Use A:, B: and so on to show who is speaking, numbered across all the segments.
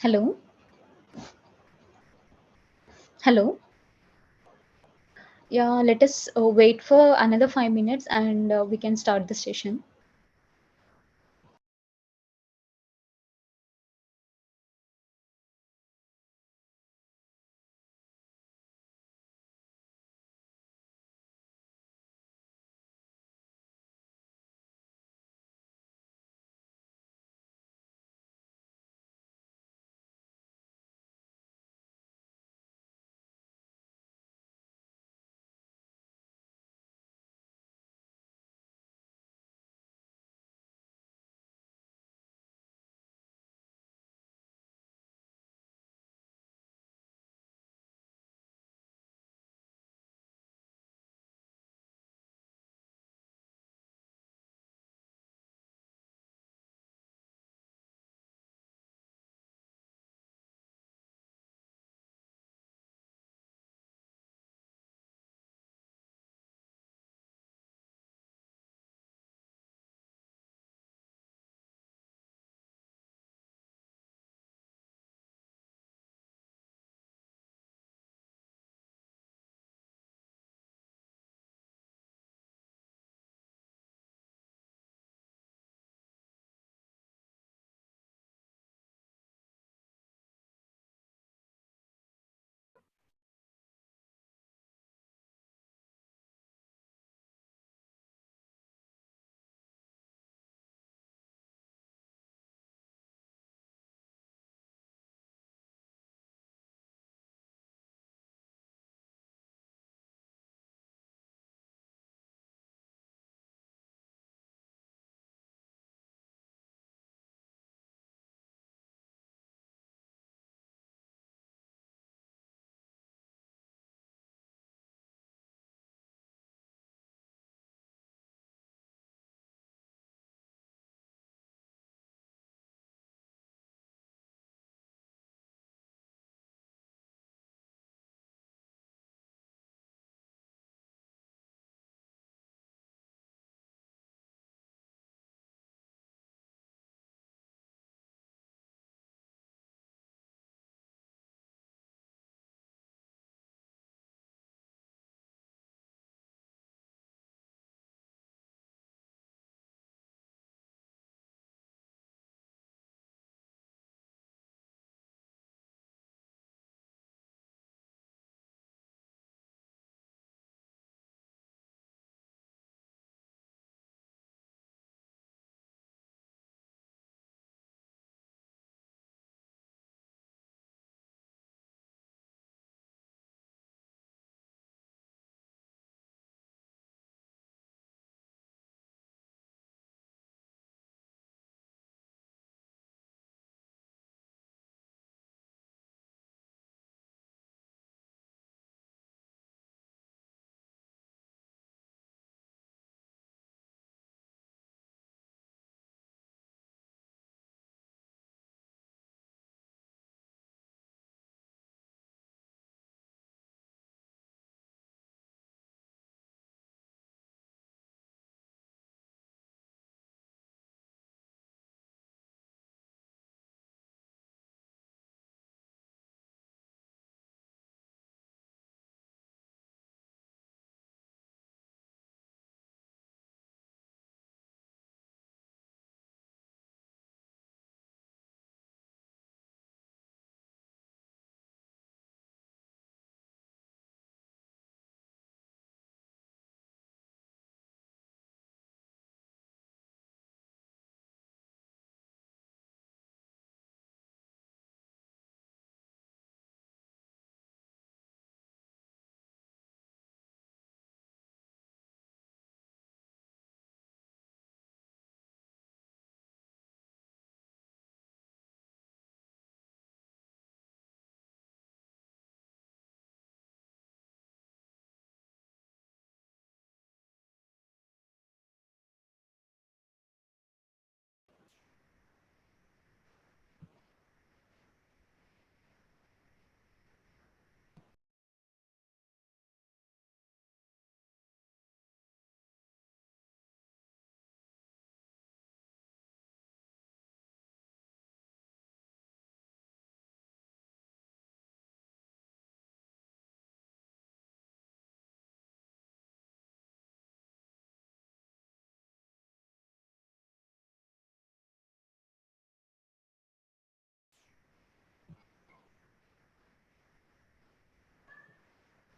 A: Hello, hello. Yeah, let us wait for another 5 minutes and we can start the session.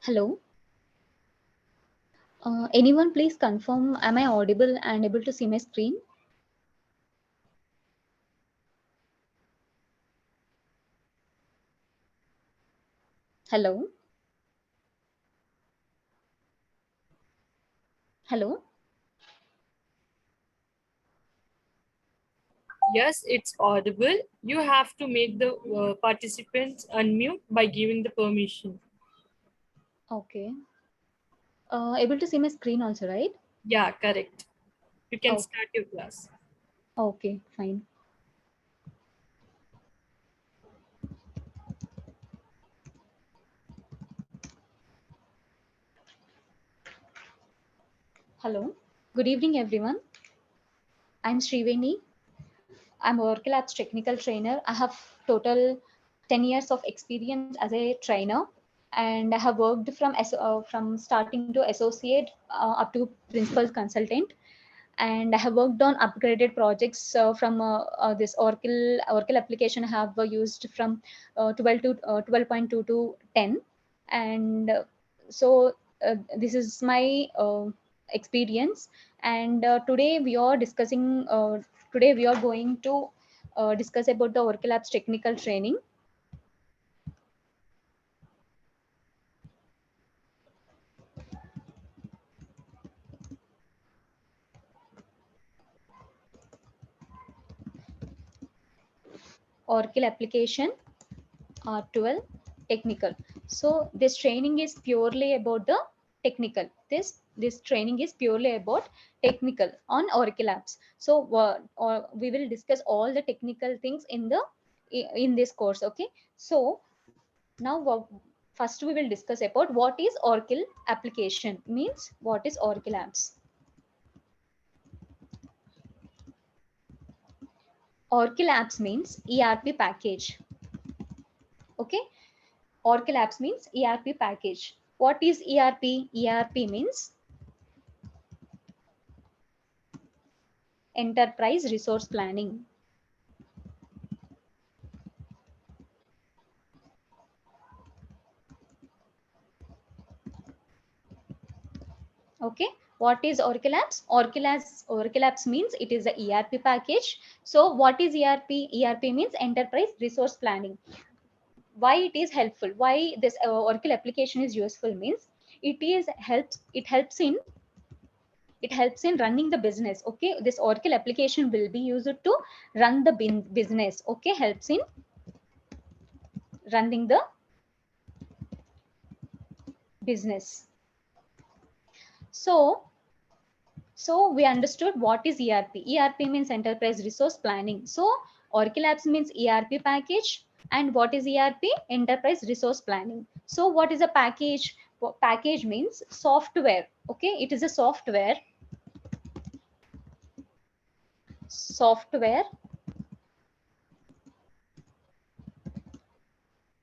A: Hello. Anyone please confirm, am I audible and able to see my screen? Hello. Hello.
B: Yes, it's audible. You have to make the participants unmute by giving the permission.
A: Okay. Able to see my screen also, right?
B: Yeah, correct. You can
A: Oh,
B: start your class.
A: okay, fine. Hello. Good evening, everyone. I'm Sriveni. I'm a Oracle Apps technical trainer. I have total 10 years of experience as a trainer, and I have worked from starting to associate up to principal consultant. And I have worked on upgraded projects from this Oracle application. I have used from 12 to 12.2 to 10, and so this is my experience. And today we are going to discuss about the Oracle Apps technical training. Oracle application R12 technical. So this training is purely about the technical. This training is purely about technical on Oracle apps. So we will discuss all the technical things in this course. Okay. So now first we will discuss about what is Oracle application means. What is Oracle apps? Oracle apps means ERP package. Okay. Oracle apps means ERP package. What is ERP? ERP means enterprise resource planning. Okay. What is Oracle apps? Oracle apps means it is a ERP package. So what is ERP? ERP means enterprise resource planning. Why it is helpful? Why this Oracle application is useful means it helps in running the business. Okay, this Oracle application will be used to run the business. Okay, helps in running the business. So we understood what is ERP. ERP means enterprise resource planning. So Oracle apps means ERP package. And what is ERP? Enterprise resource planning. So what is a package? Package means software. Okay, it is a software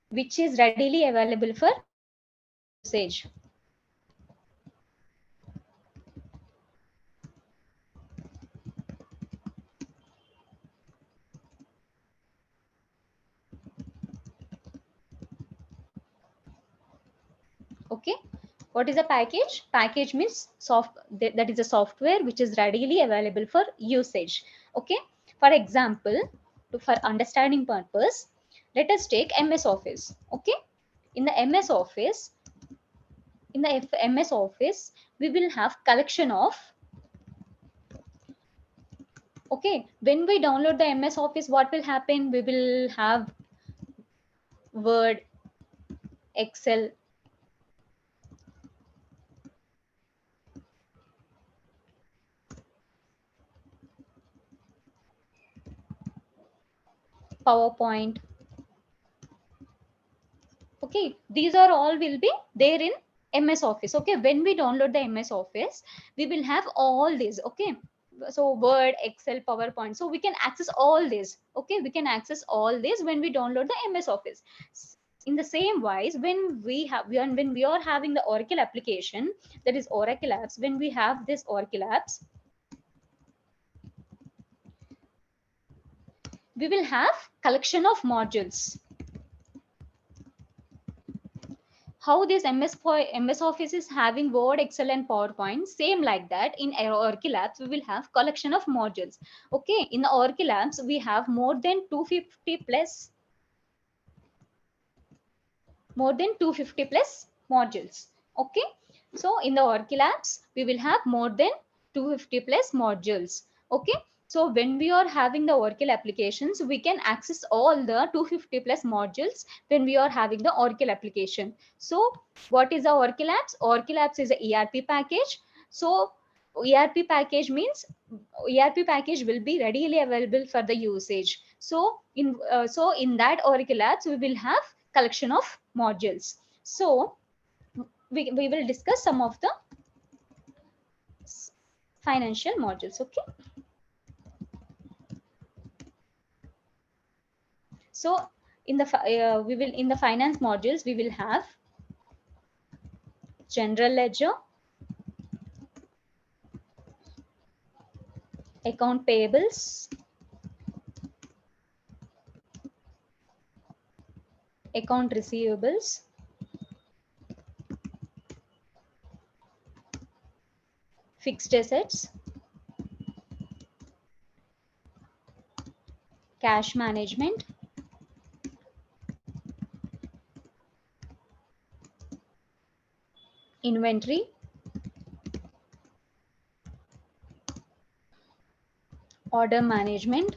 A: which is readily available for usage. Okay, what is a package? Package means that is a software which is readily available for usage. Okay, for example, for understanding purpose, let us take MS Office. Okay, in the MS Office, we will have collection of. Okay, when we download the MS Office, what will happen? We will have Word, Excel, PowerPoint. Okay, these are all will be there in MS Office. Okay, when we download the MS Office, we will have all these. Okay, so Word, Excel, PowerPoint, so we can access all this. Okay, we can access all this when we download the MS Office. In the same wise, when we are having the Oracle application, that is Oracle apps, when we have this Oracle apps, we will have collection of modules. how this MS Office is having Word, Excel, and PowerPoint, same like that in Oracle Labs, we will have collection of modules. Okay, in the Oracle Labs, we have more than 250 plus modules. Okay, so in the Oracle Labs, we will have more than 250 plus modules. Okay, so when we are having the Oracle applications, we can access all the 250 plus modules when we are having the Oracle application. So what is the Oracle Apps? Oracle Apps is a ERP package. So ERP package means ERP package will be readily available for the usage. So in that Oracle Apps, we will have collection of modules. So we will discuss some of the financial modules. Okay, so we will in the finance modules, we will have general ledger, account payables, account receivables, fixed assets, cash management, inventory, order management,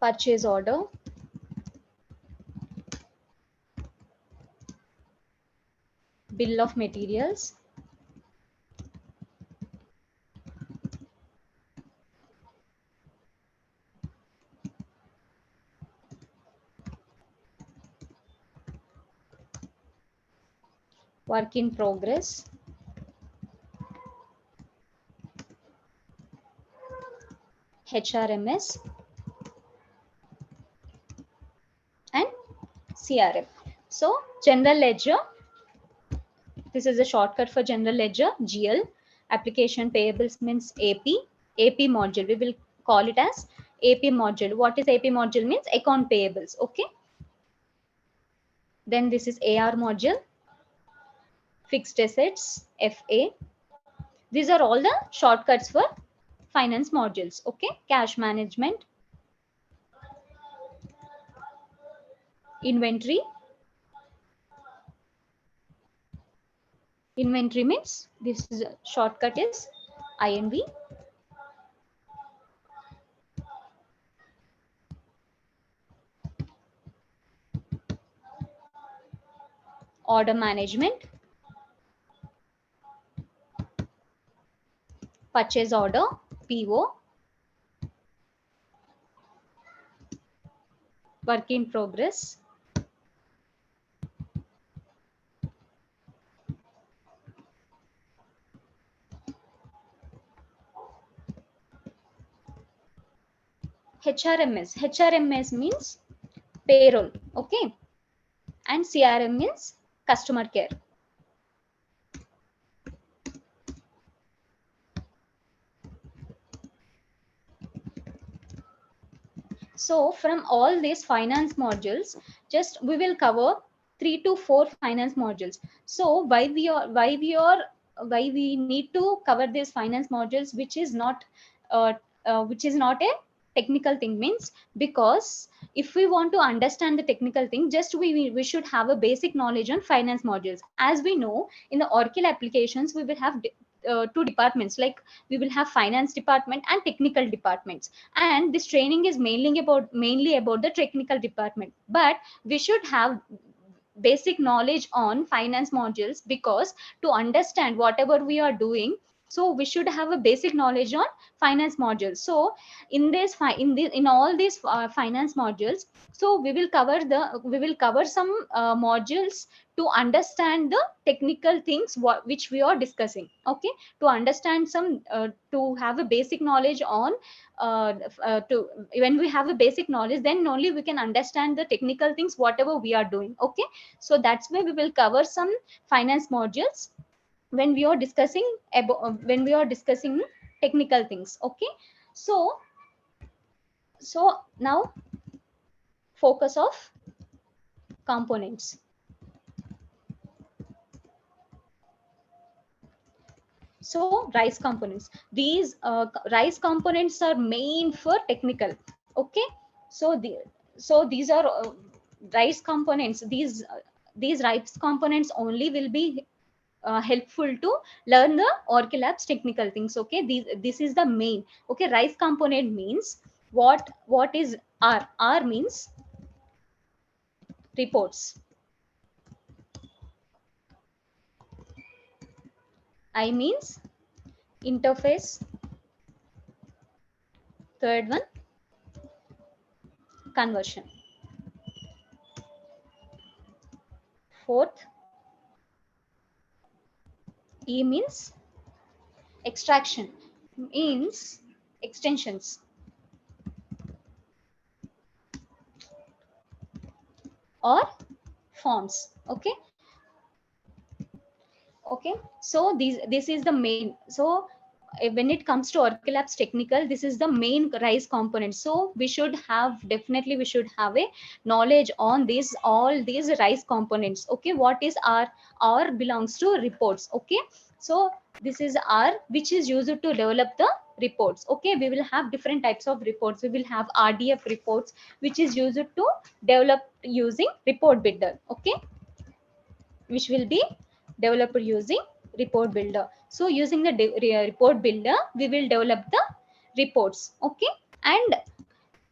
A: purchase order, bill of materials, work in progress, HRMS, and CRM. So general ledger, this is a shortcut for general ledger, GL. Application payables means AP. AP module, we will call it as AP module. What is AP module means? Account payables. Okay. Then this is AR module, fixed assets, FA. These are all the shortcuts for finance modules. Okay. Cash management, inventory. Inventory means this is a shortcut is INV. Order management, purchase order, PO, work in progress, HRMS. HRMS means payroll. Okay. And CRM means customer care. So from all these finance modules, just we will cover 3 to 4 finance modules. So why we need to cover these finance modules, uh, which is not a technical thing, means because if we want to understand the technical thing, just we should have a basic knowledge on finance modules. As we know, in the Oracle applications, we will have two departments, like we will have finance department and technical departments, and this training is mainly about the technical department, but we should have basic knowledge on finance modules, because to understand whatever we are doing, so we should have a basic knowledge on finance modules. So in all these finance modules, so we will cover some modules to understand the technical things which we are discussing. Okay, to understand some to have a basic knowledge on to when we have a basic knowledge, then only we can understand the technical things whatever we are doing. Okay, so that's why we will cover some finance modules when we are discussing technical things. Okay, so now focus of components. So RISE components, these RISE components are main for technical. Okay, so these are RISE components. These RISE components only will be helpful to learn the Oracle Labs technical things. Okay, this is the main. Okay, RISE component means what is R? R means reports. I means interface. Third one, conversion. Fourth, E means extraction, means extensions or forms. Okay, okay, so this is the main. So when it comes to Oracle Labs technical, this is the main RISE component. So we should have, definitely we should have a knowledge on this, all these RISE components. Okay, what is R? R belongs to reports. Okay, so this is R, which is used to develop the reports. Okay, we will have different types of reports. We will have RDF reports, which is used to develop using report builder. Okay, which will be developed using report builder. So using the report builder, we will develop the reports. Okay, and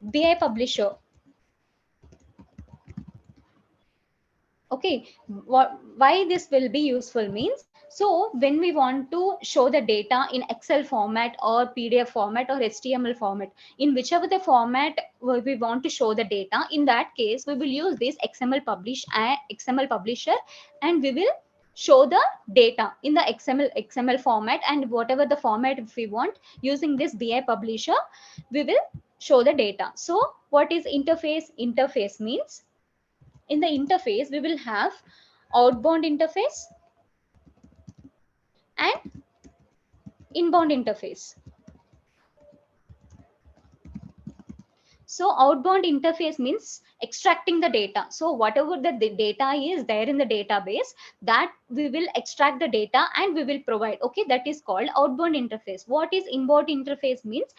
A: BI publisher. Okay, why this will be useful means, so when we want to show the data in Excel format or PDF format or HTML format, in whichever the format we want to show the data, in that case we will use this XML publisher, and we will show the data in the XML format, and whatever the format if we want, using this BI publisher we will show the data. So what is interface? Interface means, in the interface we will have outbound interface and inbound interface. So outbound interface means extracting the data. So whatever the data is there in the database, that we will extract the data and we will provide. Okay, that is called outbound interface. What is inbound interface means,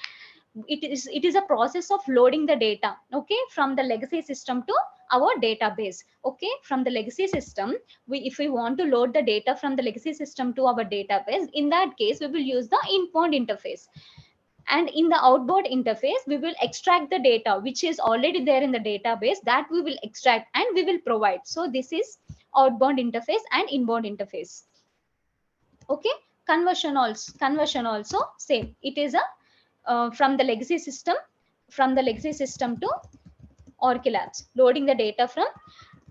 A: it is a process of loading the data, okay, from the legacy system to our database. Okay, from the legacy system, if we want to load the data from the legacy system to our database, in that case we will use the inbound interface. And in the outbound interface, we will extract the data which is already there in the database, that we will extract and we will provide. So this is outbound interface and inbound interface. Okay, conversion also same. It is a from the legacy system to Oracle Labs, loading the data from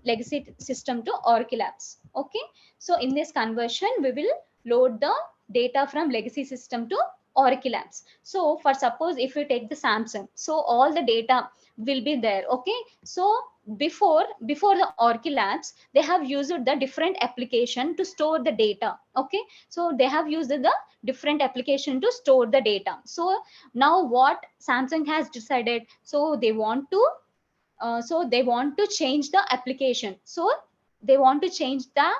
A: legacy system to Oracle Labs. Okay, so in this conversion we will load the data from legacy system to Oracle Labs. So for suppose if we take the Samsung, so all the data will be there. Okay, so before the Oracle Labs, they have used the different application to store the data. Okay, so they have used the different application to store the data. So now what Samsung has decided, so they want to change the application. So they want to change the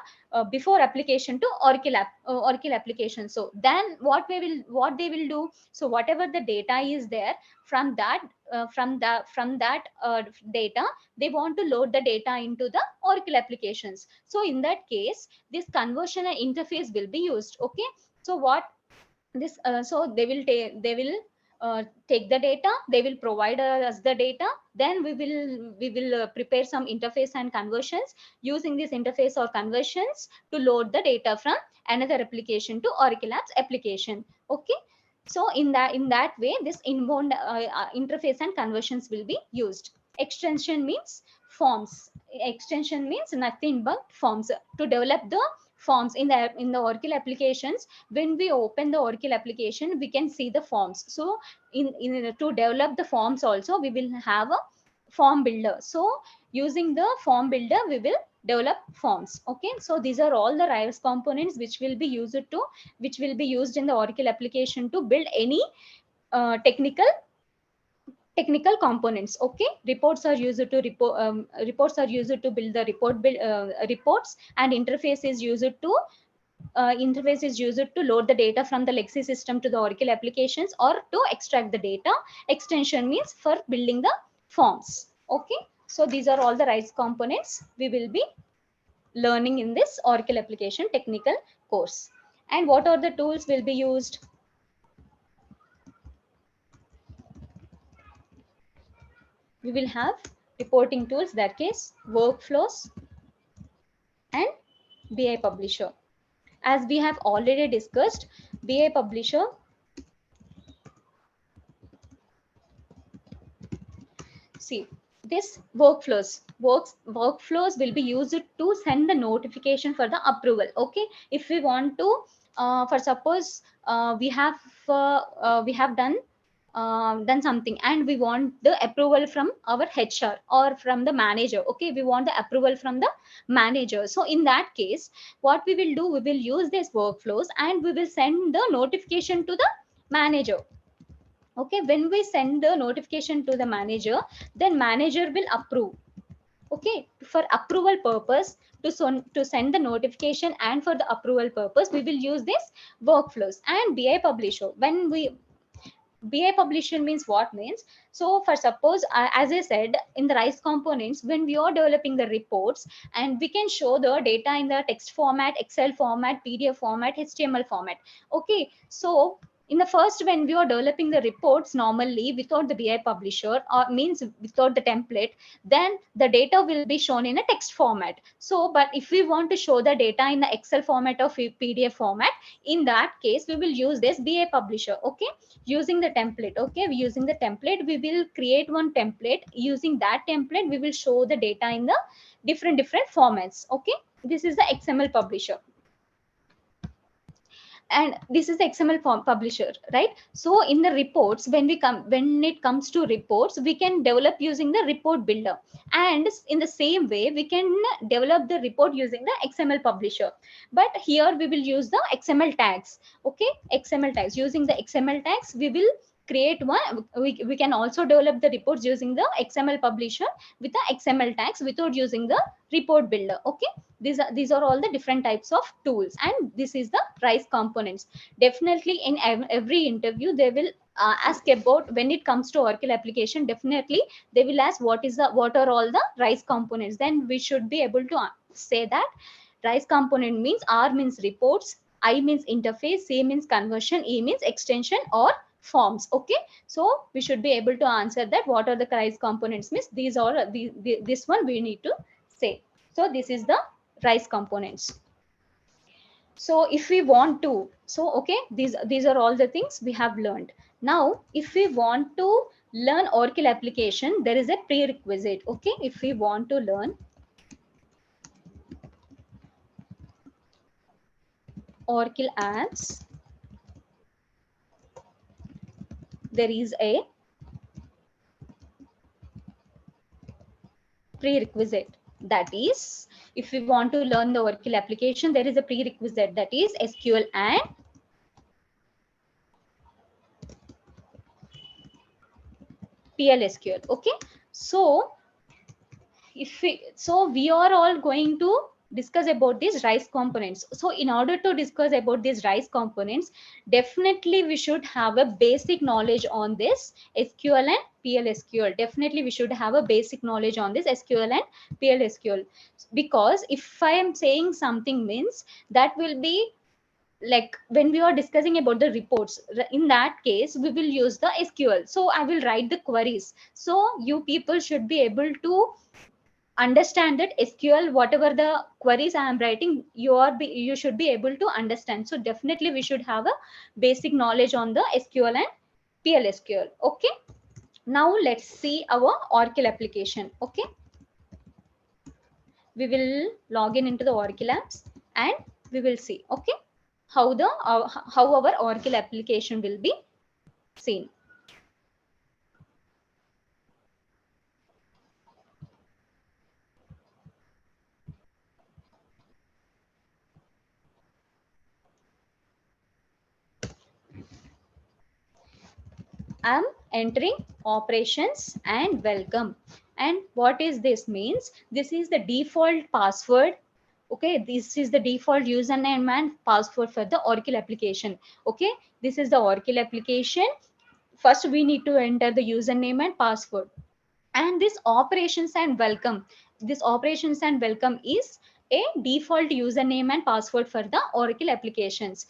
A: before application to Oracle application. So then what they will do, so whatever the data is there, from that data, they want to load the data into the Oracle applications. So in that case, this conversion interface will be used. Okay, so what this so they will take the data, they will provide us the data, then we will prepare some interface and conversions, using this interface or conversions to load the data from another application to Oracle Labs application. Okay, so in that way, this inbound interface and conversions will be used. Extension means forms. Extension means nothing but forms, to develop the forms in the Oracle applications. When we open the Oracle application, we can see the forms. So in to develop the forms also, we will have a form builder. So using the form builder, we will develop forms. Okay, so these are all the RISE components which will be used in the Oracle application to build any technical technical components. Okay, reports are used to reports are used to build the reports, and interface is used to load the data from the legacy system to the Oracle applications or to extract the data. Extension means for building the forms. Okay, so these are all the RISE components we will be learning in this Oracle application technical course. And what are the tools will be used? We will have reporting tools, that case workflows and BI Publisher. As we have already discussed, BI Publisher, see, this workflows will be used to send the notification for the approval. Okay, if we want to for suppose we have done something and we want the approval from our HR or from the manager. Okay, we want the approval from the manager. So in that case, what we will do, we will use these workflows and we will send the notification to the manager. Okay, when we send the notification to the manager, then manager will approve. Okay, for approval purpose, to send the notification and for the approval purpose, we will use this workflows. And BI Publisher, when we BI Publisher means what means, so for suppose as I said in the RISE components, when we are developing the reports and we can show the data in the text format, Excel format, PDF format, HTML format. Okay, so in the first, when we are developing the reports normally without the BI Publisher, or means without the template, then the data will be shown in a text format. So but if we want to show the data in the Excel format or PDF format, in that case we will use this BI Publisher. Okay, using the template. Okay, using the template, we will create one template. Using that template, we will show the data in the different formats. Okay, this is the XML publisher, and this is the XML form publisher, right? So in the reports, when it comes to reports, we can develop using the report builder, and in the same way we can develop the report using the XML publisher. But here we will use the XML tags. Okay, XML tags, using the XML tags we will create one. We can also develop the reports using the XML publisher with the XML tags without using the report builder. Okay, these are all the different types of tools, and this is the RISE components. Definitely in every interview they will ask about, when it comes to Oracle application, definitely they will ask what are all the RISE components. Then we should be able to say that RISE component means R means reports, I means interface, C means conversion, E means extension or forms. Okay, so we should be able to answer that what are the RISE components means. These are this one we need to say. So this is the RISE components. So if we want to, so okay, these are all the things we have learned. Now if we want to learn Oracle application, there is a prerequisite. Okay, if we want to learn Oracle apps, there is a prerequisite. That is, if we want to learn the Oracle application, there is a prerequisite, that is SQL and PLSQL. Okay, so we are all going to discuss about these RISE components. So in order to discuss about these RISE components, definitely we should have a basic knowledge on this SQL and PLSQL. Definitely we should have a basic knowledge on this SQL and PLSQL, because if I am saying something means that will be like when we are discussing about the reports, in that case we will use the SQL. So I will write the queries, so you people should be able to understand that SQL, whatever the queries I am writing, you should be able to understand. So definitely we should have a basic knowledge on the SQL and PLSQL. Okay, now let's see our Oracle application. Okay, we will log in into the Oracle apps and we will see, okay, how our Oracle application will be seen. I'm entering operations and welcome. And what is this means? This is the default password. Okay, this is the default username and password for the Oracle application. Okay, this is the Oracle application. First we need to enter the username and password. And this operations and welcome is a default username and password for the Oracle applications.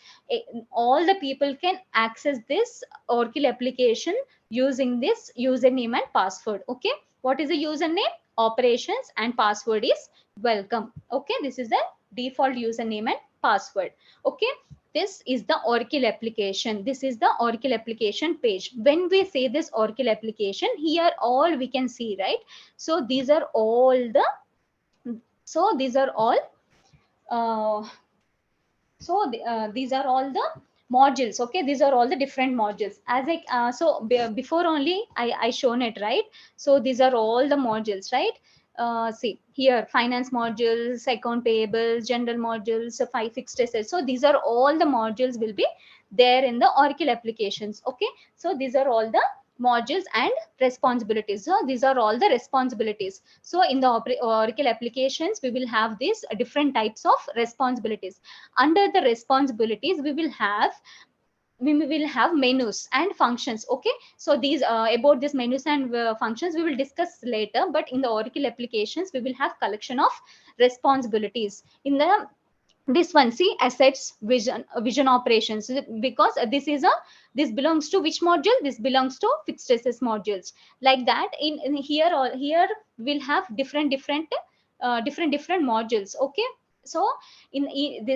A: All the people can access this Oracle application using this username and password. Okay, what is the username? Operations, and password is welcome. Okay, this is the default username and password. Okay, this is the Oracle application. This is the Oracle application page. When we say this Oracle application, here all we can see, right? So these are all the, so these are all uh, these are all the modules. Okay, these are all the different modules. As I before only I shown it, right? So these are all the modules, right? See here, finance modules, account payables, general modules, five fixed assets. So these are all the modules will be there in the Oracle applications. Okay, so these are all the modules and responsibilities. So these are all the responsibilities. So in the Oracle applications we will have these different types of responsibilities. Under the responsibilities we will have menus and functions. Okay, so these about this menus and functions we will discuss later, but in the Oracle applications we will have collection of responsibilities. In the this one, see, assets, vision operations, because this belongs to which module? This belongs to fixed assets modules. Like that, in here, or here we'll have different modules. Okay, so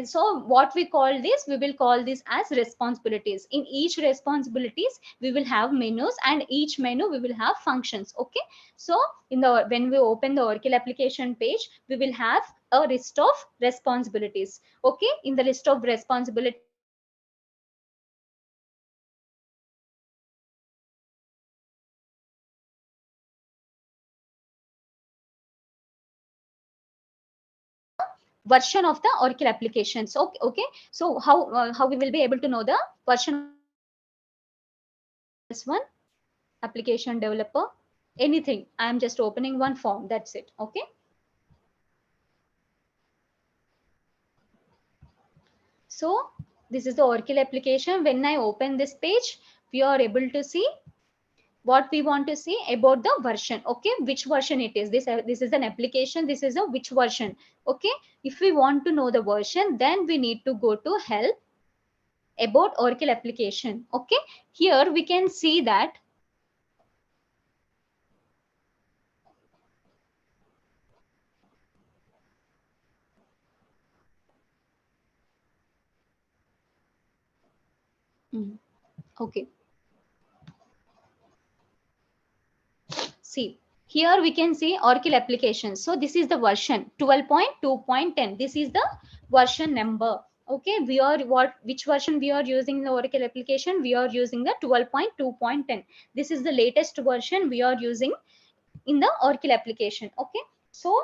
A: so what we call this, we will call this as responsibilities. In each responsibilities we will have menus, and each menu we will have functions. Okay, so in the when we open the Oracle application page, we will have a list of responsibilities. Okay, in the list of responsibilities we will have version of the Oracle applications. Okay, so how we will be able to know the version of the Oracle applications? R12 application developer, anything. I am just opening one form, that's it. Okay, so this is the Oracle application. When I open this page, we are able to see what we want to see about the version. Okay, which version it is. This is an application, this is a which version. Okay, if we want to know the version, then we need to go to help, about Oracle application. Okay, here we can see that okay, see, here we can see Oracle applications. So this is the version 12.2.10. This is the version number. Okay, we are which version we are using in the Oracle application? We are using the 12.2.10. This is the latest version we are using in the Oracle application. Okay, so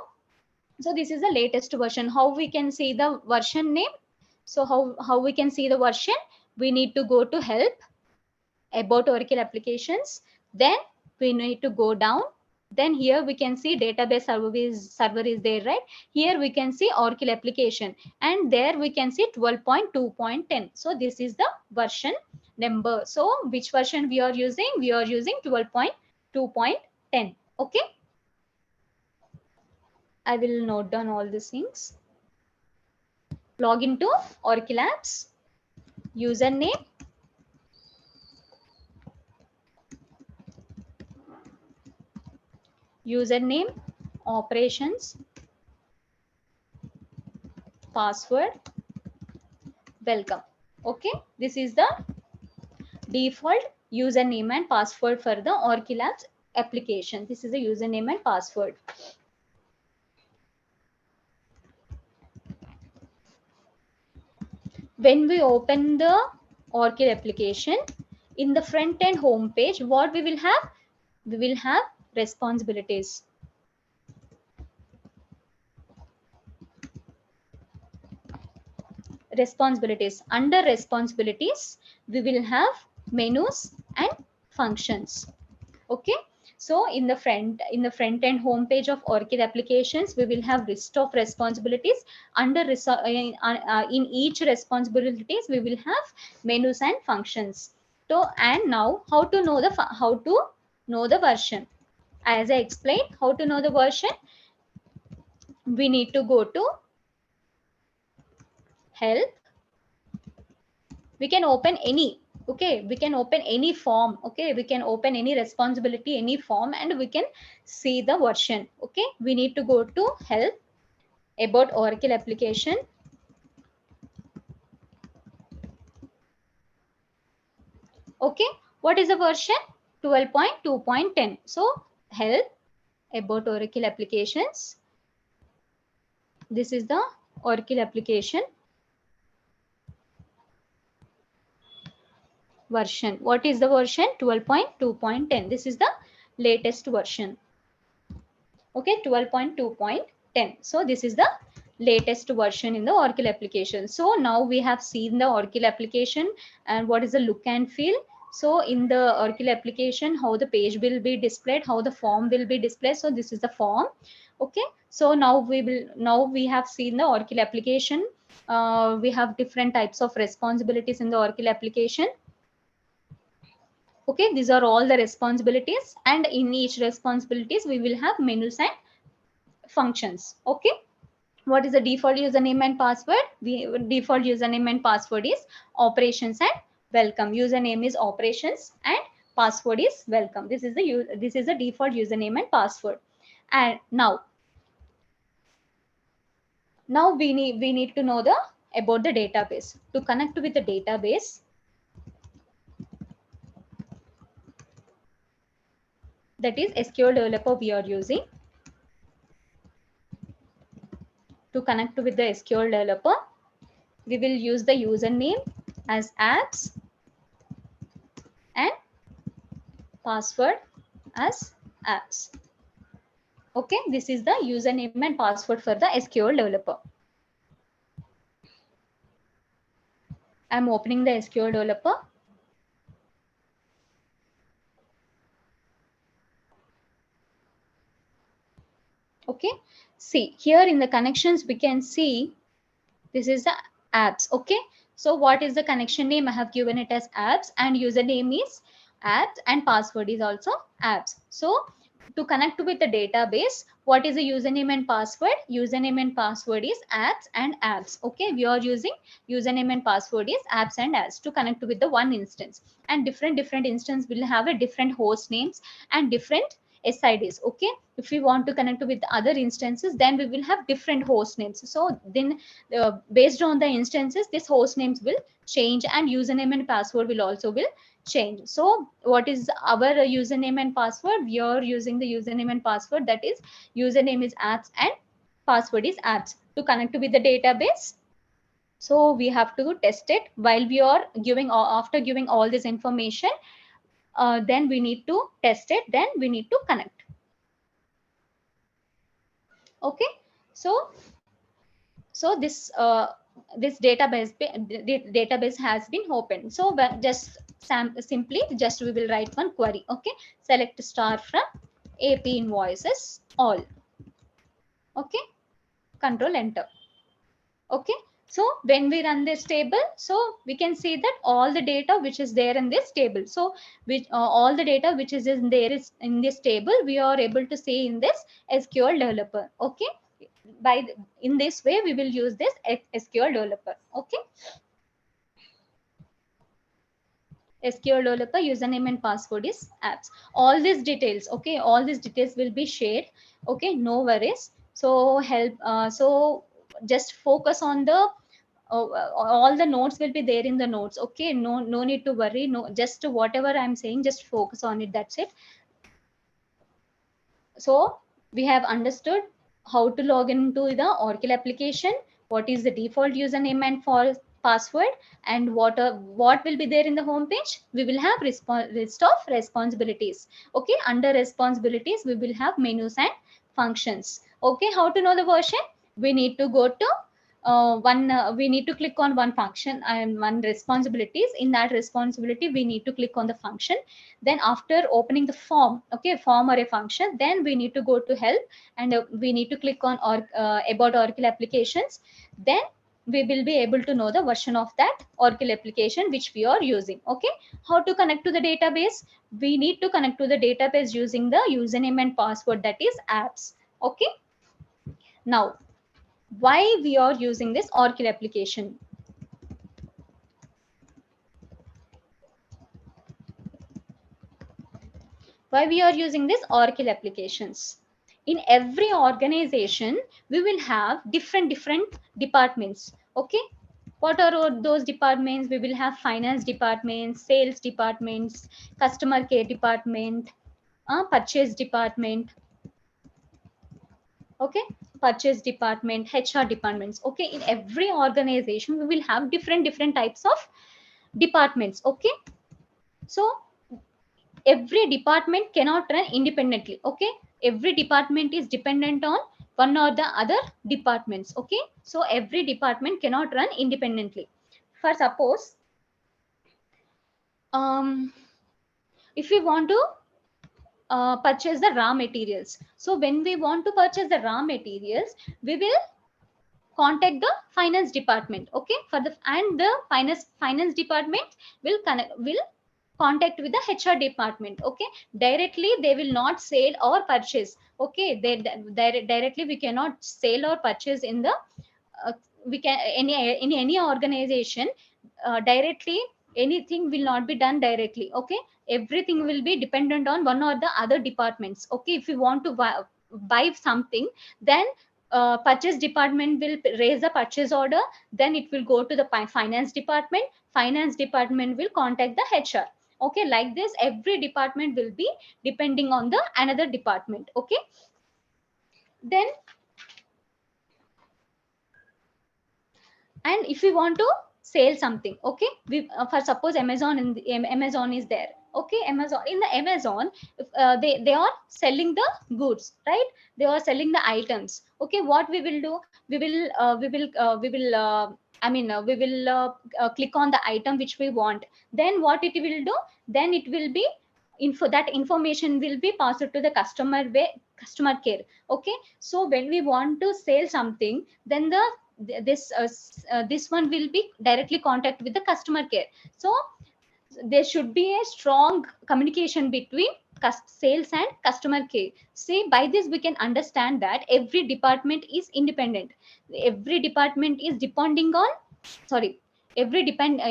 A: this is the latest version. How we can see the version name? So how we can see the version? We need to go to help, about Oracle applications. Then we need to go down. Then here we can see database server is there, right? Here we can see Oracle application, and there we can see 12.2.10. So this is the version number. So which version we are using? We are using 12.2.10. Okay, I will note down all these things. Log into Oracle apps, username, operations, password, welcome. Okay, this is the default username and password for the Oracle apps application. This is the username and password. When we open the Oracle application, in the front end home page, what we will have? We will have responsibilities. Under responsibilities we will have menus and functions. Okay, so in the front end home page of Orchid applications, we will have list of responsibilities. Under in each responsibilities we will have menus and functions. So and now how to know the version. As I explained, how to know the version, we need to go to help. We can open any, okay, we can open any form, okay, we can open any responsibility, any form, and we can see the version. Okay, we need to go to help, about Oracle application. Okay, what is the version? 12.2.10. So help, about Oracle applications. This is the Oracle application version. What is the version? 12.2.10. This is the latest version. Okay, 12.2.10. So this is the latest version in the Oracle application. So now we have seen the Oracle application and what is the look and feel. So in the Oracle application, how the page will be displayed, how the form will be displayed. So this is the form. Okay, so now we have seen the Oracle application. We have different types of responsibilities in the Oracle application. Okay, these are all the responsibilities, and in each responsibilities we will have menus and functions. Okay, what is the default username and password? Default username and password is operations and welcome. Username is operations and password is welcome. This is the default username and password. And now we need to know the about the database. To connect with the database, that is SQL developer we are using. To connect with the SQL developer, we will use the username as apps and password as apps. Okay, this is the username and password for the SQL developer. I'm opening the SQL developer. Okay, see here in the connections we can see this is the apps. Okay, so what is the connection name? I have given it as apps, and username is apps, and password is also apps. So to connect with the database, what is the username and password? Username and password is apps and apps. Okay, we are using username and password is apps and apps to connect with the one instance, and different instance will have a different host names and different SIDs. Okay, if we want to connect with other instances, then we will have different host names. So then based on the instances, this host names will change, and username and password will also will change. So what is our username and password? We are using the username and password, that is username is apps and password is apps, to connect with the database. So we have to test it while we are giving, after giving all this information, then we need to test it, then we need to connect. Okay, so this database has been opened. So just simply just we will write one query. Okay, select star from AP invoices all. Okay, control enter. Okay, so when we run this table, so we can see that all the data which is there in this table, so which all the data which is in there is in this table, we are able to see in this SQL developer. Okay, in this way we will use this SQL developer. Okay, SQL developer username and password is apps. All these details, okay, all these details will be shared. Okay, no worries. So just focus on the all the notes will be there in the notes. Okay, no need to worry. No, just whatever I'm saying, just focus on it. That's it. So we have understood how to log into the Oracle application, what is the default username and for password, and what will be there in the home page. We will have list of responsibilities. Okay, under responsibilities we will have menus and functions. Okay, how to know the version? We need to go to one we need to click on one function and one responsibilities. In that responsibility we need to click on the function. Then after opening the form, okay, form or a function, then we need to go to help, and we need to click on or about Oracle applications. Then we will be able to know the version of that Oracle application which we are using. Okay, how to connect to the database? We need to connect to the database using the username and password, that is apps. Okay, now why we are using this Oracle application? Why we are using this Oracle applications? In every organization we will have different departments. Okay, what are all those departments? We will have finance departments, sales departments, customer care department, purchase department. Okay, purchase department, HR departments. Okay, in every organization we will have different types of departments. Okay, so every department cannot run independently. Okay, every department is dependent on one or the other departments. Okay, so every department cannot run independently. For suppose, um if we want to purchase the raw materials, so when we want to purchase the raw materials, we will contact the finance department. Okay, for the and the finance department will contact with the HR department. Okay, directly they will not sell or purchase. Okay, they directly we cannot sell or purchase in the uh, we can any in any organization directly. Anything will not be done directly. Okay, everything will be dependent on one or the other departments. Okay, if you want to buy something, then purchase department will raise the purchase order. Then it will go to the finance department. Finance department will contact the HR. Okay, like this every department will be depending on the another department. Okay, then, and if we want to sell something, okay, we for suppose Amazon, Amazon is there. Okay, Amazon, in the Amazon, if, they are selling the goods, right? They are selling the items. Okay, what we will do? We will click on the item which we want. Then what it will do? Then it will be info, that information will be passed to the customer care. Okay, so when we want to sell something, then this one will be directly contact with the customer care. So there should be a strong communication between sales and customer care. See, by this we can understand that every department is independent. Every department is depending on, sorry, every department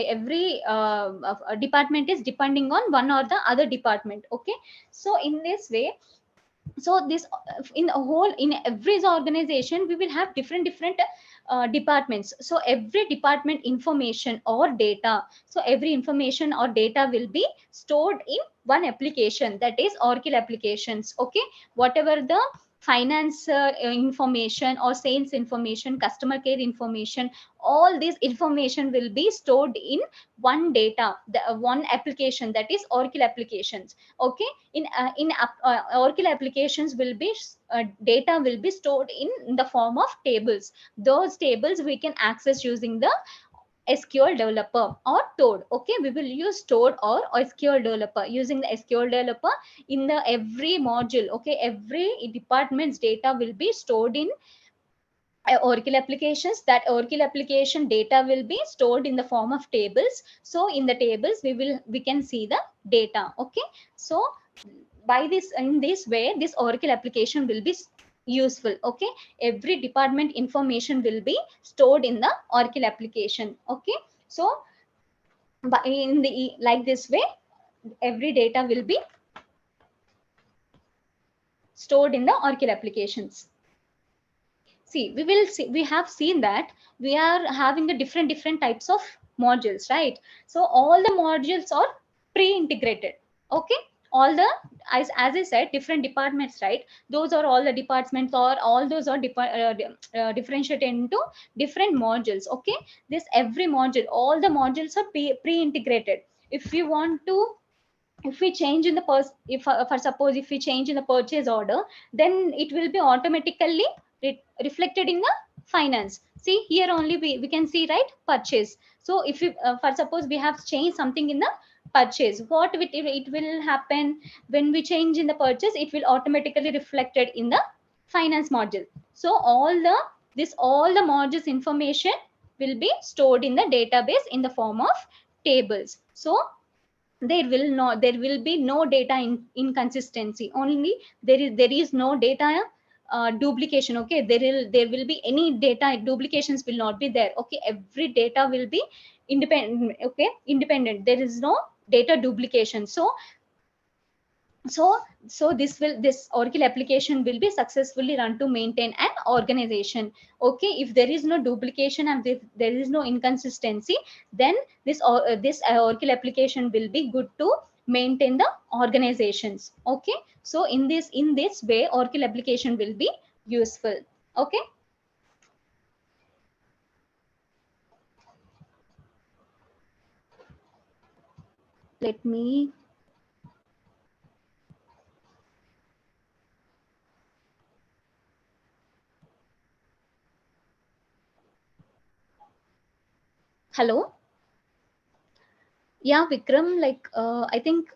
A: is depending on one or the other department. Okay, so in this way, so this in a whole, in every organization we will have different departments. So every department information or data, so every information or data will be stored in one application, that is Oracle applications. Okay, whatever the finance information or sales information, customer care information, all this information will be stored in one data, the one application, that is Oracle applications. Okay, in Oracle applications will be data will be stored in the form of tables. Those tables we can access using the SQL developer or Toad. Okay, we will use Toad or SQL developer. Using the SQL developer, in the every module, okay, every department's data will be stored in Oracle applications. That Oracle application data will be stored in the form of tables. So in the tables we can see the data. Okay, so by this, in this way, this Oracle application will be useful. Okay, every department information will be stored in the Oracle application. Okay, so by in the like this way, every data will be stored in the Oracle applications. See, we have seen that we are having the different types of modules, right? So all the modules are pre-integrated. Okay, all the, as I said, different departments, right? Those are all the departments, or all those are differentiated into different modules. Okay, this every module, all the modules are pre-integrated. If you want to, if we change in the if for suppose if we change in the purchase order, then it will be automatically reflected in the finance. See here only we can see, right, purchase. So if you for suppose we have changed something in the purchase, what it will happen when we change in the purchase, it will automatically reflected in the finance module. So all the modules information will be stored in the database in the form of tables. So there will be no data inconsistency, only there is no data duplication. Okay, there will be any data duplications will not be there. Okay, every data will be independent. Okay, independent, there is no data duplication. So this Oracle application will be successfully run to maintain an organization. Okay, if there is no duplication and if there is no inconsistency, then this Oracle application will be good to maintain the organizations. Okay, so in this way Oracle application will be useful. Okay, let me. Hello. Yeah, Vikram, like I think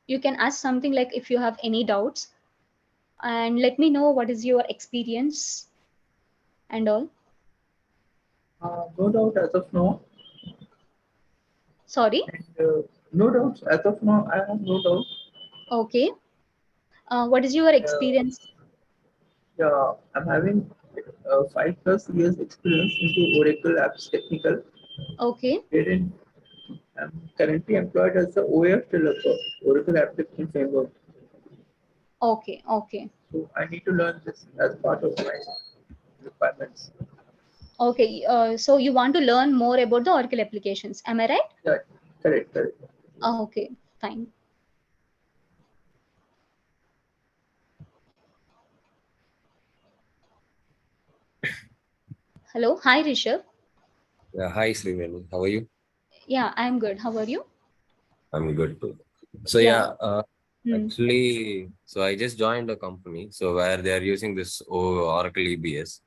A: you can ask something, like if you have any doubts, and let me know what is your experience and all.
C: No doubt as of now,
A: Sorry.
C: and no doubts as of now. I have no doubt.
A: Okay. What is your
C: Uh,
A: experience?
C: yeah, I'm having 5+ years experience into Oracle apps technical,
A: Okay.
C: wherein I'm currently employed as the OAF developer, Oracle Application Framework.
A: Okay. Okay.
C: So I need to learn this as part of my requirements.
A: Okay. So you want to learn more about the Oracle applications. Am I right?
C: Yeah, correct, correct.
A: Okay. Fine. Hello. Hi, Rishabh.
D: Yeah, hi Sriveni. How are you?
A: Yeah, I'm good. How are you?
D: I'm good too. So
A: Yeah.
D: yeah,
A: Hmm.
D: actually, so I just joined a company, so where they are using this Oracle EBS.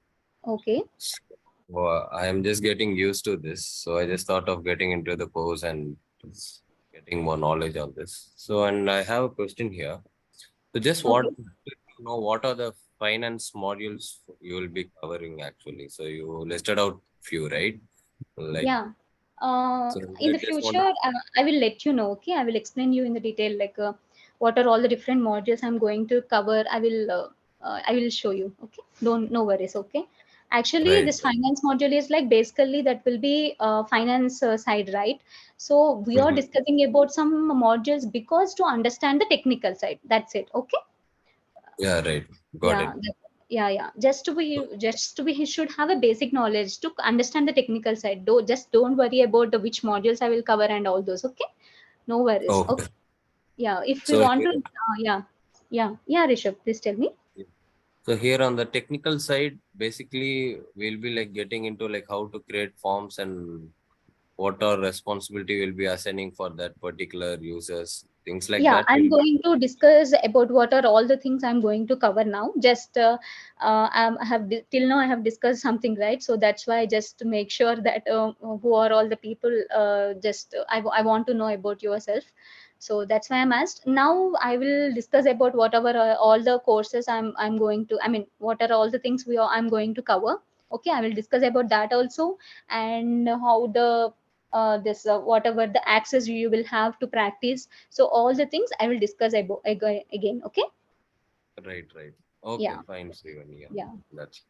A: Okay.
D: So I am just getting used to this. So I just thought of getting into the course and just getting more knowledge on this. So and I have a question here. So just
A: Okay.
D: want to know what are the finance modules you will be covering actually. So you listed out few, right? Like
A: Yeah.
D: so
A: In
D: I
A: the
D: just want
A: future, I will let you know. Okay, I will explain you in the detail, like what are all the different modules I'm going to cover. I will show you. Okay, don't no worries. Okay, actually,
D: right.
A: this finance module is like basically that will be finance side, right? So we are
D: Mhm.
A: discussing about some modules because to understand the technical side. That's it. Okay.
D: Yeah, right. Got
A: Yeah,
D: it.
A: yeah. Just to be he should have a basic knowledge to understand the technical side. Don't worry about the which modules I will cover and all those. Okay, no worries.
D: Okay.
A: Okay, yeah. If we
D: So
A: want to,
D: here,
A: yeah, Rishabh, please tell me.
D: so here on the technical side, basically we'll be like getting into like how to create forms and what our responsibility will be assigning for that particular users, things like
A: Yeah,
D: that
A: I'm
D: will be.
A: going to discuss about what are all the things I'm going to cover now. Just till now I have discussed something, right? So that's why just to make sure that who are all the people. I want to know about yourself. So that's why I'm asked. Now I will discuss about whatever all the courses I'm going to. I mean, what are all the things I'm going to cover. Okay, I will discuss about that also, and how the this whatever the access you will have to practice. So all the things I will discuss about again. Okay.
D: Right, right. Okay,
A: Yeah.
D: fine, Srivani. Yeah,
A: Yeah.
D: that's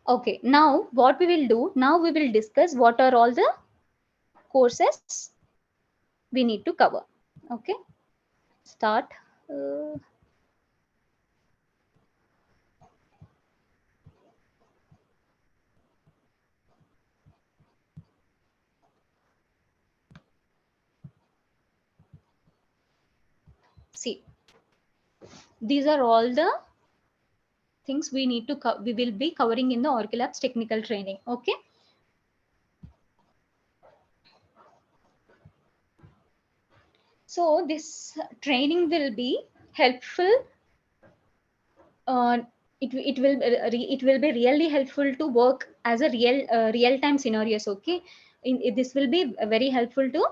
A: Okay, now what we will do, now we will discuss what are all the courses we need to cover. Okay, start. uh, See, these are all the things we need to we will be covering in the Oracle Labs technical training. Okay. So this training will be helpful. uh, it will be really helpful to work as a real time scenarios. Okay, this will be very helpful to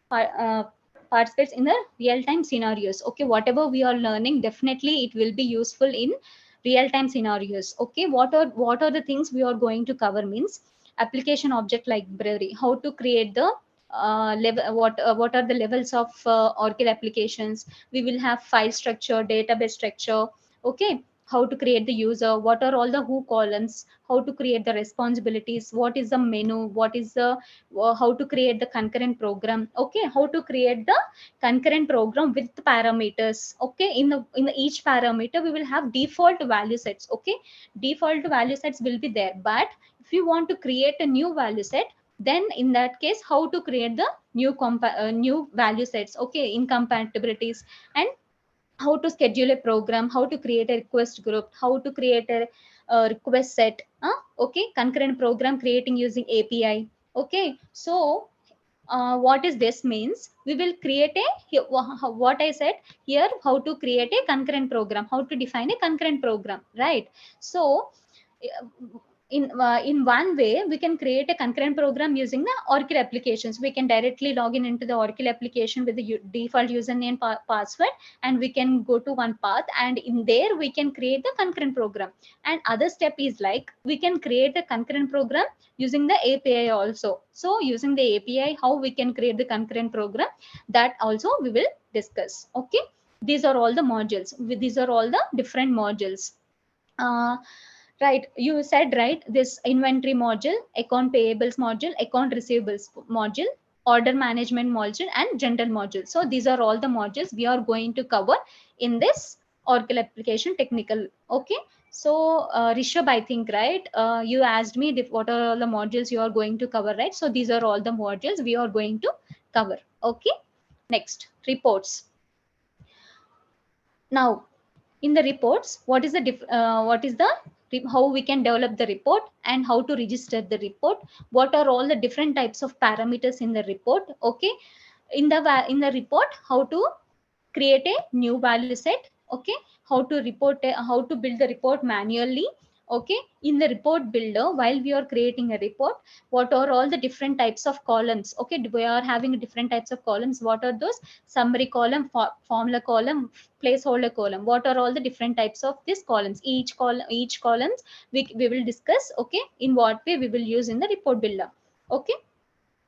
A: par- uh, participate in the real time scenarios. Okay, whatever we are learning, definitely it will be useful in real time scenarios. Okay, what are the things we are going to cover means application object library, how to create the level, what are the levels of Oracle applications. We will have file structure, database structure. Okay, how to create the user, what are all the who columns, how to create the responsibilities, what is the menu, what is the how to create the concurrent program. Okay, how to create the concurrent program with the parameters. Okay, in the each parameter we will have default value sets. Okay, default value sets will be there, but if you want to create a new value set, then in that case how to create the new value sets. Okay, incompatibilities, and how to schedule a program, how to create a request group, how to create a request set. Okay, concurrent program creating using API. Okay, so what is this means, we will create a what I said here, how to create a concurrent program, how to define a concurrent program, right? So in one way we can create a concurrent program using the Oracle applications. We can directly log in into the Oracle application with the default username password, and we can go to one path, and in there we can create the concurrent program. And other step is like we can create a concurrent program using the API also. So using the API, how we can create the concurrent program, that also we will discuss. Okay, these are all the modules. These are all the different modules. uh, right, you said right, this inventory module, account payables module, account receivables module, order management module, and general module. So these are all the modules we are going to cover in this Oracle application technical. Okay, so Rishabh, I think right, you asked me what are all the modules you are going to cover, right? So these are all the modules we are going to cover. Okay, next, reports. Now in the reports, what is the how we can develop the report and how to register the report, what are all the different types of parameters in the report. Okay, in the report, how to create a new value set. Okay, how to how to build the report manually. Okay, in the report builder, while we are creating a report, what are all the different types of columns. Okay, we are having different types of columns. What are those? Summary column, formula column, placeholder column. What are all the different types of these columns? Each columns we will discuss. Okay, in what way we will use in the report builder. Okay,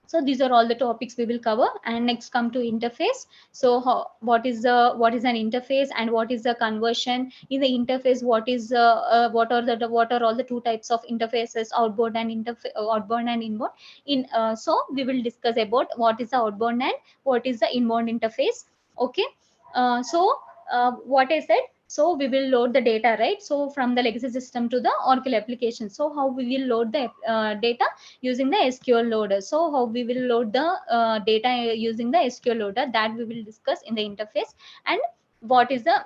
A: so these are all the topics we will cover. And next come to interface. So what is an interface, and what is the conversion in the interface, what are all the two types of interfaces, outbound and inbound. So we will discuss about what is the outbound and what is the inbound interface. Okay, what I said, so we will load the data, right? So from the legacy system to the Oracle application, so how we will load the data using the SQL loader. So how we will load the data using the SQL loader, that we will discuss in the interface. And what is the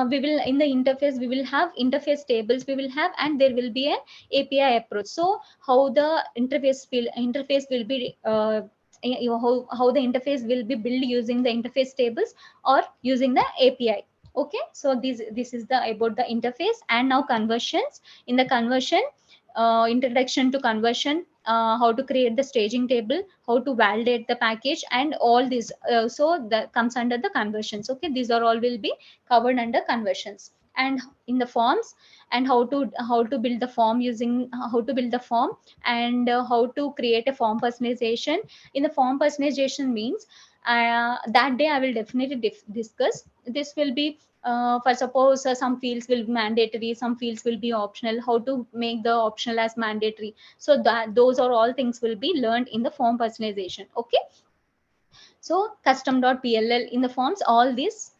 A: we will in the interface, we will have interface tables we will have, and there will be an API approach. So how the interface will be how the interface will be built using the interface tables or using the API. Okay, so this is the about the interface. And now conversions. In the conversion, introduction to conversion, how to create the staging table, how to validate the package, and all this. So that comes under the conversions. Okay, these are all will be covered under conversions. And in the forms, and how to build the form using how to build the form, and how to create a form personalization. In the form personalization means, that day I will definitely discuss. This will be for suppose some fields will be mandatory, some fields will be optional, how to make the optional as mandatory. So that those are all things will be learned in the form personalization. Okay, so custom.pll in the forms, all these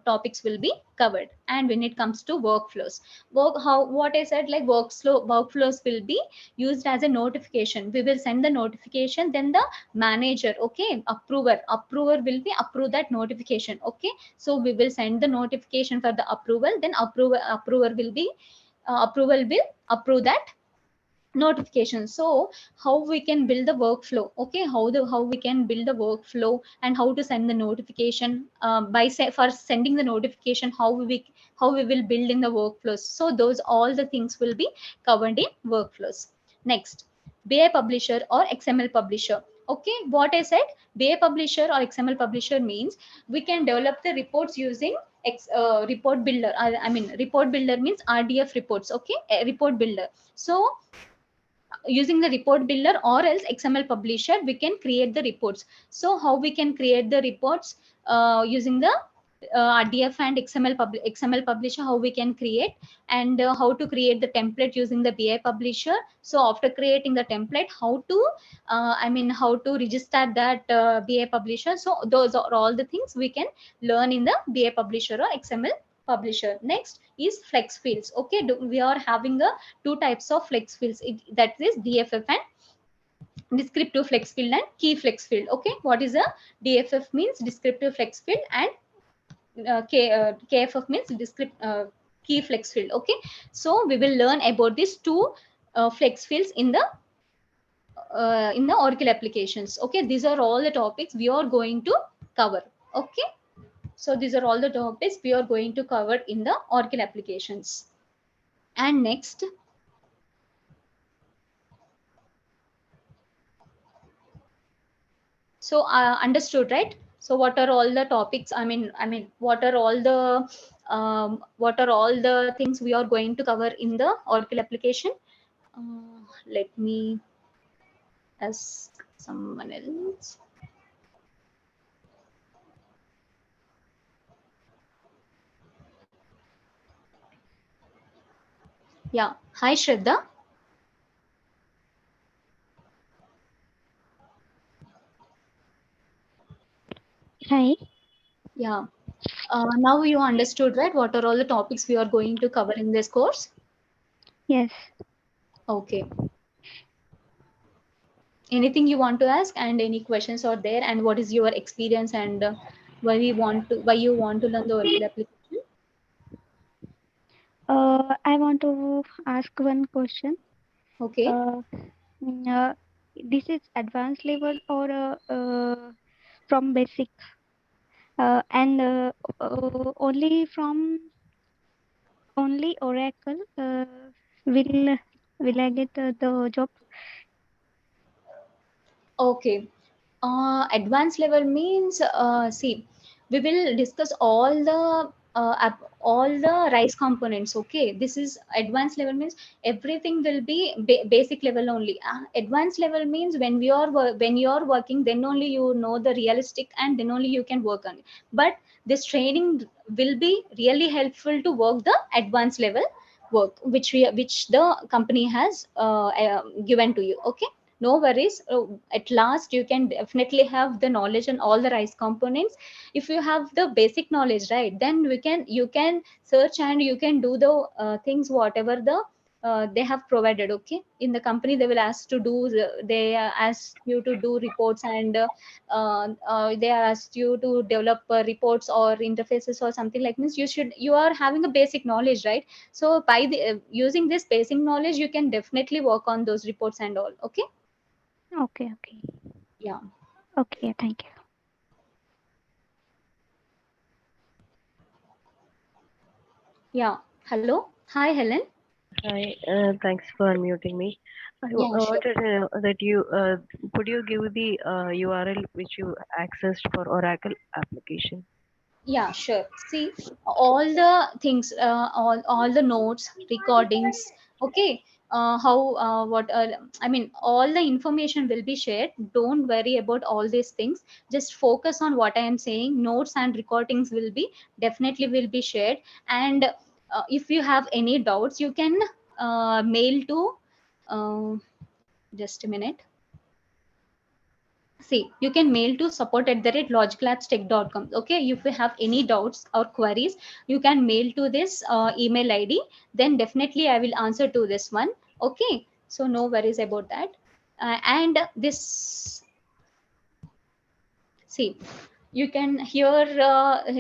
A: topics will be covered. And when it comes to workflows, what I said, like workflows will be used as a notification. We will send the notification, then the manager, okay, approver will be approve that notification. Okay, so we will send the notification for the approval, then approval will be approval will approve that notification. So how we can build the workflow, okay, how we can build the workflow and how to send the notification, for sending the notification, how we will build in the workflows. So those all the things will be covered in workflows. Next, BI publisher or XML publisher. Okay, what I said, BI publisher or XML publisher means we can develop the reports using report builder. I mean, report builder means RDF reports. Okay, a report builder. So using the report builder or else XML publisher, we can create the reports. So how we can create the reports using the RDF and XML publisher, how we can create, and how to create the template using the BI publisher. So after creating the template, how to how to register that BI publisher. So those are all the things we can learn in the BI publisher or XML publisher. Next is flex fields. Okay, we are having a two types of flex fields, that is DFF and descriptive flex field and key flex field. Okay, what is a DFF means descriptive flex field, and KFF means key flex field. Okay, so we will learn about these two flex fields in the Oracle applications. Okay, these are all the topics we are going to cover. Okay, so these are all the topics we are going to cover in the Oracle applications. And next, so understood, right? So what are all the topics, what are all the things we are going to cover in the Oracle application? Let me ask someone else. Yeah, hi Shraddha.
E: Hi.
A: Yeah, now you understood, right, what are all the topics we are going to cover in this course?
E: Yes.
A: Okay, anything you want to ask, and any questions are there, and what is your experience, and why you want to learn the Oracle application?
E: I want to ask one question.
A: Okay.
E: Uh, this is advanced level or from basic? And only Oracle will will I get the job?
A: Okay. Advanced level means, see, we will discuss all the rice components. Okay, this is advanced level means everything will be basic level only. Advanced level means when you are working, then only you know the realistic, and then only you can work on it. But this training will be really helpful to work the advanced level work, which the company has given to you. Okay, no worries. At last you can definitely have the knowledge on all the rice components. If you have the basic knowledge, right, then you can search and you can do the things whatever they have provided. Okay, in the company they will ask to do they ask you to do reports, and they asked you to develop reports or interfaces or something like this. You are having a basic knowledge, right? So by using this basic knowledge, you can definitely work on those reports and all. Okay.
E: Okay. Okay.
A: Yeah.
E: Okay. Thank you.
A: Yeah. Hello. Hi, Helen.
F: Hi, thanks for unmuting me.
A: Yeah,
F: I
A: sure.
F: wanted to know that you could you give the URL which you accessed for Oracle application?
A: Yeah, sure. See, all the things, all the notes, recordings. Okay. How what all the information will be shared. Don't worry about all these things. Just focus on what I am saying. Notes and recordings will be definitely will be shared. And if you have any doubts, you can mail to. Uh, just a minute. See, you can mail to support@logicalabstech.com. Okay, if you have any doubts or queries, you can mail to this email ID. Then definitely I will answer to this one. Okay, so no worries about that. And this, see, you can here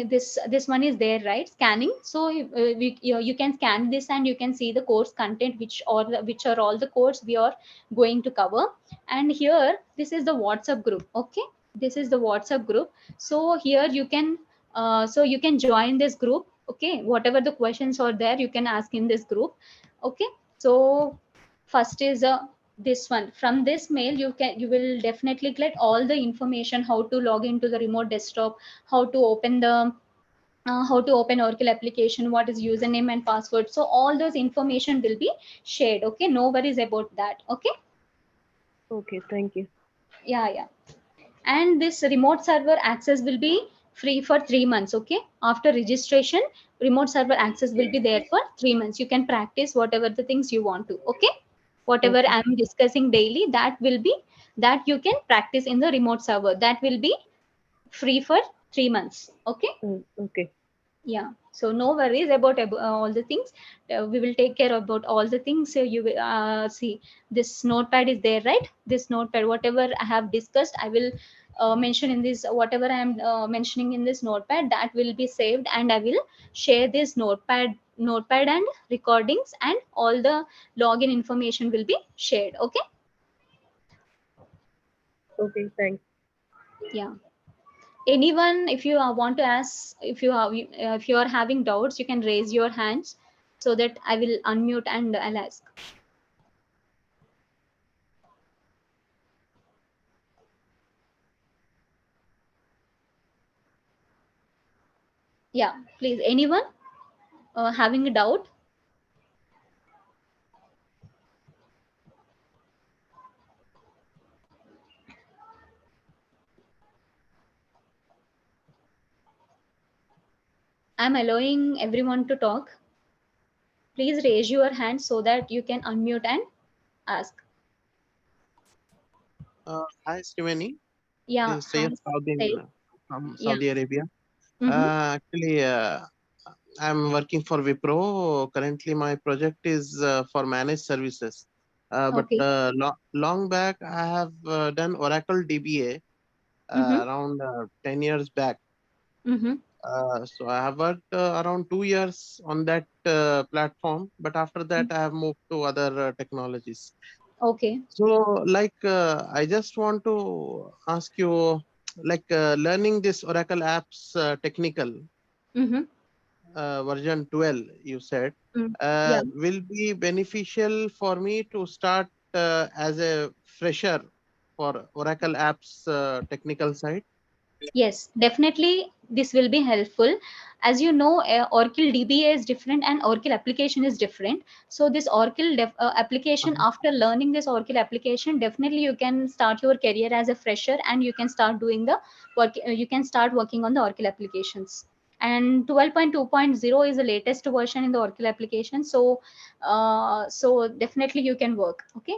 A: this one is there, right? Scanning. So you can scan this and you can see the course content, which are all the course we are going to cover. And here this is the WhatsApp group. Okay, this is the WhatsApp group. So here you can join this group. Okay, whatever the questions are there, you can ask in this group. Okay, so first is this one. From this mail you will definitely get all the information, how to log into the remote desktop, how to open the how to open Oracle application, what is username and password. So all those information will be shared. Okay, no worries about that. Okay.
F: Okay, thank you.
A: Yeah. And this remote server access will be free for 3 months. Okay, after registration, remote server access will be there for 3 months. You can practice whatever the things you want to. Okay, whatever
F: Okay.
A: I'm discussing daily, that you can practice in the remote server. That will be free for 3 months. Okay.
F: Okay.
A: Yeah, so no worries about all the things. We will take care about all the things. So you will see this notepad is there, right? This notepad, whatever I have discussed, I will mention in this. Whatever I am mentioning in this notepad, that will be saved, and I will share this notepad and recordings, and all the login information will be shared. Okay.
F: Okay, thanks.
A: Yeah. Anyone, if you want to ask, if you are having doubts, you can raise your hands so that I will unmute and I'll ask. Yeah, please, anyone having a doubt? I'm allowing everyone to talk. Please raise your hand so that you can unmute and ask.
G: Hi, Sriveni.
A: Yeah,
G: This is
A: hi.
G: Sayed Saudin
A: Say.
G: from
A: Yeah.
G: Saudi Arabia.
A: Mm-hmm.
G: Actually, I'm working for Wipro. Currently, my project is for managed services. But
A: Okay.
G: long back, I have done Oracle DBA
A: Mm-hmm.
G: around 10 years back.
A: Mm-hmm.
G: So I have worked around 2 years on that platform. But after that, I have moved to other technologies.
A: Okay.
G: So, I just want to ask you, learning this Oracle apps technical
A: Mm-hmm.
G: version 12, you said,
A: Mm. Yeah.
G: will be beneficial for me to start as a fresher for Oracle apps technical side.
A: Yes, definitely this will be helpful. As you know, Oracle DBA is different and Oracle application is different. So this application,
G: Uh-huh.
A: after learning this Oracle application, definitely you can start your career as a fresher, and you can start doing the work. You can start working on the Oracle applications. And 12.2.0 is the latest version in the Oracle application. So definitely you can work. Okay.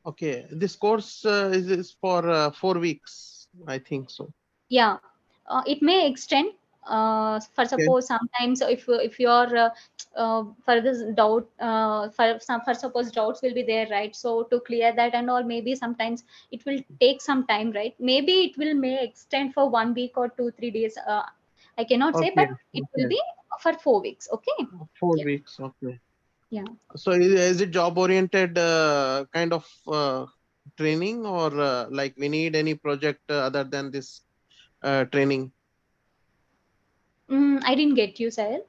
G: Okay, this course is for 4 weeks, I think so.
A: Yeah, it may extend. For
G: Okay,
A: suppose sometimes if you're for this doubt, for suppose doubts will be there, right? So to clear that and all, maybe sometimes it will take some time, right? Maybe it will may extend for 1 week or 2 3 days. I cannot say,
G: okay,
A: but it will
G: okay.
A: be for 4 weeks. Okay.
G: Four
A: Yeah.
G: weeks, okay.
A: Yeah.
G: So is it job oriented kind of training, or like we need any project other than this training?
A: I didn't get you, Sahil.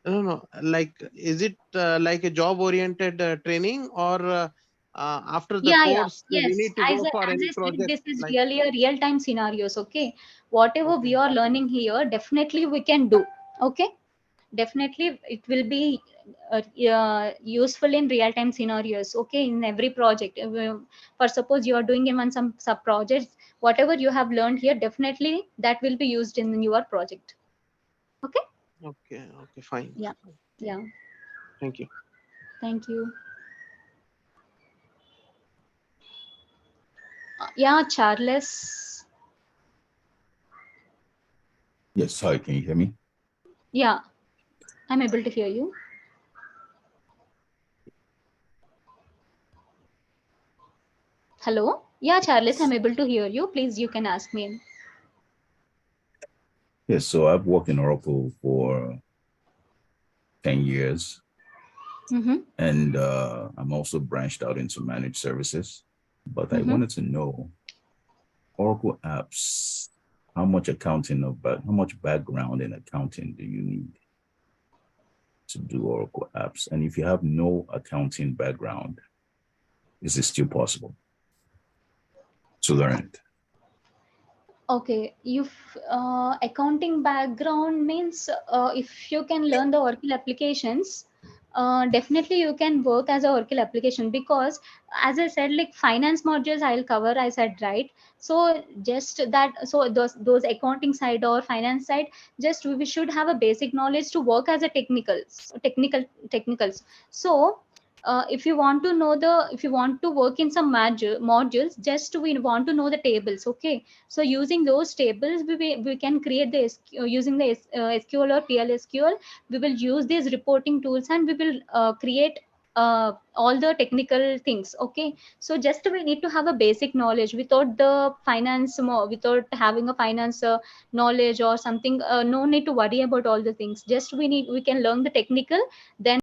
G: No, no. Like, is it like a job oriented training, or after the
A: Yeah.
G: course we
A: Yes,
G: need to go for
A: as
G: any
A: I said,
G: project?
A: this is
G: Like,
A: really a real time scenarios. Okay, whatever
G: okay,
A: we are learning here, definitely we can do. Okay, definitely it will be useful in real time scenarios. Okay, in every project. For suppose you are doing in some sub projects, whatever you have learned here, definitely that will be used in your project. Okay.
G: okay, okay, fine.
A: Yeah. Yeah.
G: Thank you.
A: Thank you. Yeah, Charles.
H: Yes, hi, can you hear me?
A: Yeah, I'm able to hear you. Hello? Yeah, Charles, I'm able to hear you. Please, you can ask me.
H: Yes, so I've worked in Oracle for 10 years,
A: Mm-hmm.
H: and I'm also branched out into managed services. But I
A: Mm-hmm.
H: wanted to know Oracle apps, how much how much background in accounting do you need to do Oracle apps? And if you have no accounting background, is it still possible to learn it?
A: Okay, if accounting background means if you can learn the Oracle applications, definitely you can work as a Oracle application, because as I said, like finance modules I'll cover, I said, right? So just that, so those accounting side or finance side, just we should have a basic knowledge to work as a technicals. So if you want to know if you want to work in some modules, just we want to know the tables, okay? So using those tables, we can create the using the SQL or PLSQL. We will use these reporting tools, and we will create all the technical things, okay? So just we need to have a basic knowledge. Without the finance, without having a finance knowledge or something, no need to worry about all the things. Just we can learn the technical, then